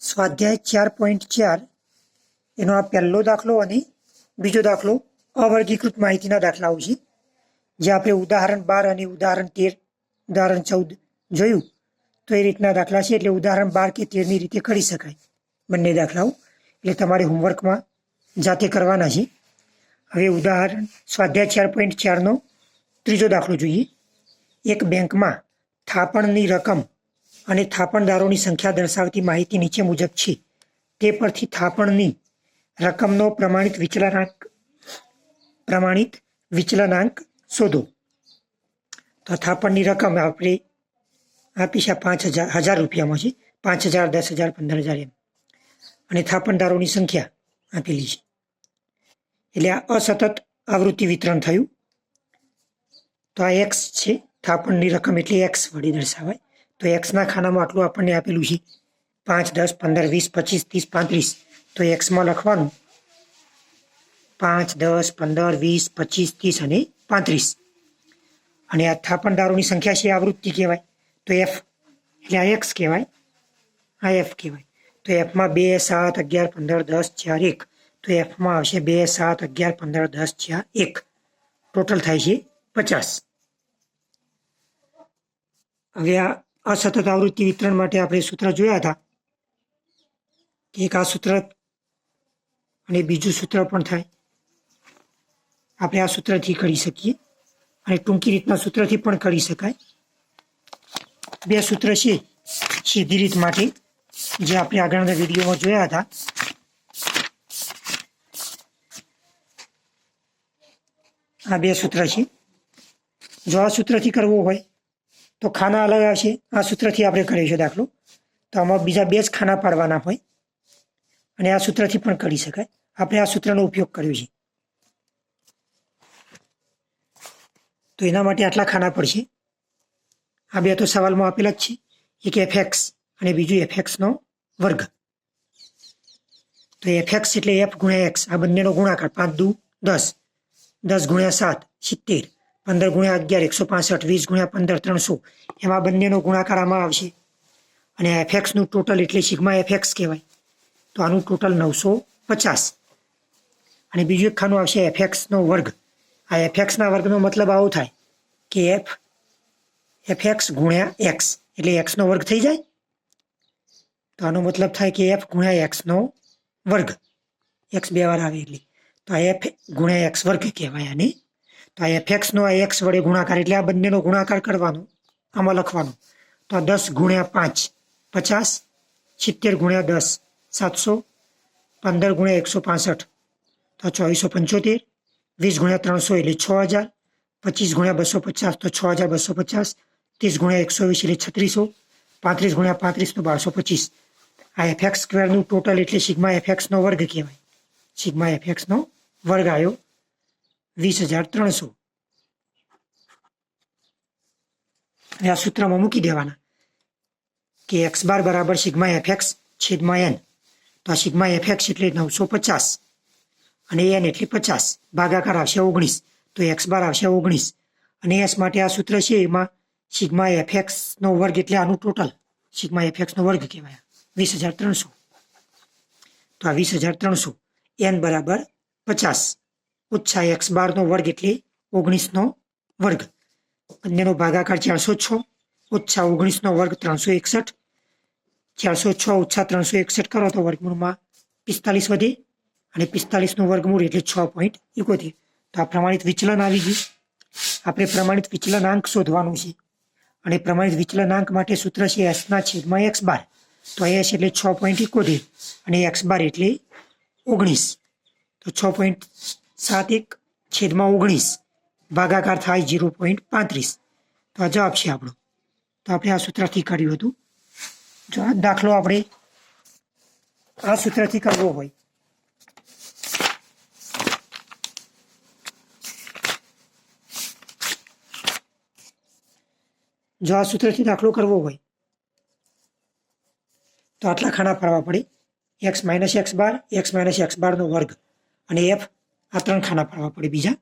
સ્વાધ્યાય 4.4 એનો આ પહેલો દાખલો અને બીજો દાખલો અવર્ગીકૃત માહિતીના દાખલાઓ છે. જે આપણે ઉદાહરણ 12 અને ઉદાહરણ 13, ઉદાહરણ 14 જોયું તો એ રીતના દાખલા છે. એટલે ઉદાહરણ 12 કે 13 ની રીતે કરી શકાય બંને દાખલાઓ. એટલે તમારે હોમવર્કમાં જાતે કરવાના છે. હવે ઉદાહરણ સ્વાધ્યાય 4.4 નો ત્રીજો દાખલો જોઈએ. એક બેંકમાં થાપણની રકમ અને થાપણદારોની સંખ્યા દર્શાવતી માહિતી નીચે મુજબ છે. તે પરથી થાપણની રકમનો પ્રમાણિત વિચલનાંક શોધો. તો થાપણની રકમ આપણે આપી છે 5,000 રૂપિયામાં છે. 5,000, 10,000, 15,000 એમ. અને થાપણદારોની સંખ્યા આપેલી છે. એટલે આ અસતત આવૃત્તિ વિતરણ થયું. તો આ એક્સ છે. થાપણની રકમ એટલે એક્સ વડે દર્શાવાય. તો એક્સના ખાનામાં આટલું આપણને આપેલું છે 5, 10, 15, 20, 25, 30, 35. તો એક્સમાં લખવાનું 5, 10, 15, 20, 25, 30 અને 35. અને આ થાપણદારોની સંખ્યા છે આવૃત્તિ કહેવાય. તો એફ એટલે આ એક્સ કહેવાય, આ એફ કહેવાય. તો એફમાં 2, 7, 11, 15, 10, 4, 1. તો એફમાં આવશે 2, 7, 11, 15, 10, 4, 1. ટોટલ થાય છે 50. હવે આ અસતત આવૃત્તિ વિતરણ માટે આપણે સૂત્ર જોયા હતા કે એક આ સૂત્ર અને બીજું સૂત્ર પણ થાય. આપણે આ સૂત્રથી કરી શકીએ અને ટૂંકી રીતના સૂત્રથી પણ કરી શકાય. બે સૂત્ર છે સીધી રીત માટે, જે આપણે આગળના વિડીયોમાં જોયા હતા. આ બે સૂત્ર છે. જો આ સૂત્રથી કરવો હોય તો ખાના અલગ આવશે. આ સૂત્રથી આપણે કરીશું દાખલો, તો આમાં બીજા 2 જ ખાના પાડવાના હોય. અને આ સૂત્રથી પણ કરી શકાય. આપણે આ સૂત્રનો ઉપયોગ કર્યો છે. તો એના માટે આટલા ખાના પડશે. આ બે તો સવાલમાં આપેલા જ છે. એક એફએક્સ અને બીજું એફએક્સનો વર્ગ. તો એફએક્સ એટલે એફ ગુણ્યા એક્સ, આ બંનેનો ગુણાકાર. 5 દુ 10, 10 ગુણ્યા 7 70, 15 ગુણ્યા 11 165, 20 ગુણ્યા 15 300. એમાં બંનેનો ગુણાકાર આમાં આવશે. અને એફએક્સનું ટોટલ એટલે સિગ્મા એફએક્સ કહેવાય. તો આનું ટોટલ 950. અને બીજું એક ખાનું આવશે એફએક્સનો વર્ગ. આ એફએક્સના વર્ગનો મતલબ આવો થાય કે એફએક્સ ગુણ્યા એક્સ એટલે એક્સનો વર્ગ થઈ જાય. તો આનો મતલબ થાય કે એફ ગુણ્યા એક્સનો વર્ગ. એક્સ 2 વાર આવે એટલે. તો આ એફ ગુણ્યા એક્સ વર્ગ કહેવાય આને. તો આ એફએક્સનો આ એક્સ વડે ગુણાકાર એટલે આ બંનેનો ગુણાકાર કરવાનો, આમાં લખવાનો. તો આ 10 ગુણ્યા 5 50, 70 ગુણ્યા 10 700, 15 ગુણ્યા 165 તો 2475, 20 ગુણ્યા 300 એટલે 6,000, 25 ગુણ્યા 250 તો 6,250, 30 ગુણ્યા 120 એટલે 3600, 35 ગુણ્યા 35 તો 1225. આ એફએક્સ સ્ક્વેરનું ટોટલ એટલે સિગ્મા એફએક્સનો વર્ગ કહેવાય. સિગ્મા એફએક્સનો વર્ગ આવ્યો 20,300. હવે આ સૂત્રમાં મૂકી દેવાના કે એક્સ બાર બરાબર સિગ્મા એફએક્સ છેદમાં એન. તો આ સિગ્મા એફએક્સ એટલે 950 અને એન એટલે 50. ભાગાકાર આવશે 19. તો એક્સ બાર આવશે 19. અને એસ માટે આ સૂત્ર છે એમાં સિગ્મા એફએક્સનો વર્ગ એટલે આનું ટોટલ સિગ્મા એફએક્સનો વર્ગ કહેવાય 20,300. તો આ 20,300 એન બરાબર 50 ઓછા એક્સ બારનો વર્ગ એટલે 19નો વર્ગ. બંનેનો ભાગાકાર 406 ઓછા 19નો વર્ગ 361. 406 ઓછા 361 કરો તો વર્ગમૂળમાં 45 વધે અને 45નું વર્ગમૂળ એટલે 6.71. તો આ પ્રમાણિત વિચલન આવી ગયું. આપણે પ્રમાણિત વિચલનાંક શોધવાનું છે. અને પ્રમાણિત વિચલનાંક માટે સૂત્ર છે એસના છેદમાં એક્સ બાર. તો એસ એટલે 6.71 અને એક્સ બાર એટલે 19. તો 6.71 છેદમાં 19 ભાગાકાર થાય 0.35. તો આ જવાબ છે આપણો. તો આપણે આ સૂત્રથી કર્યું હતું. જો આ દાખલો આપણે આ સૂત્રથી કરવો હોય દાખલો કરવો હોય તો આટલા ખાના પાડવા પડે. X minus x bar, x minus x બારનો વર્ગ અને એફ, આ 3 ખાના પાડવા પડે બીજા.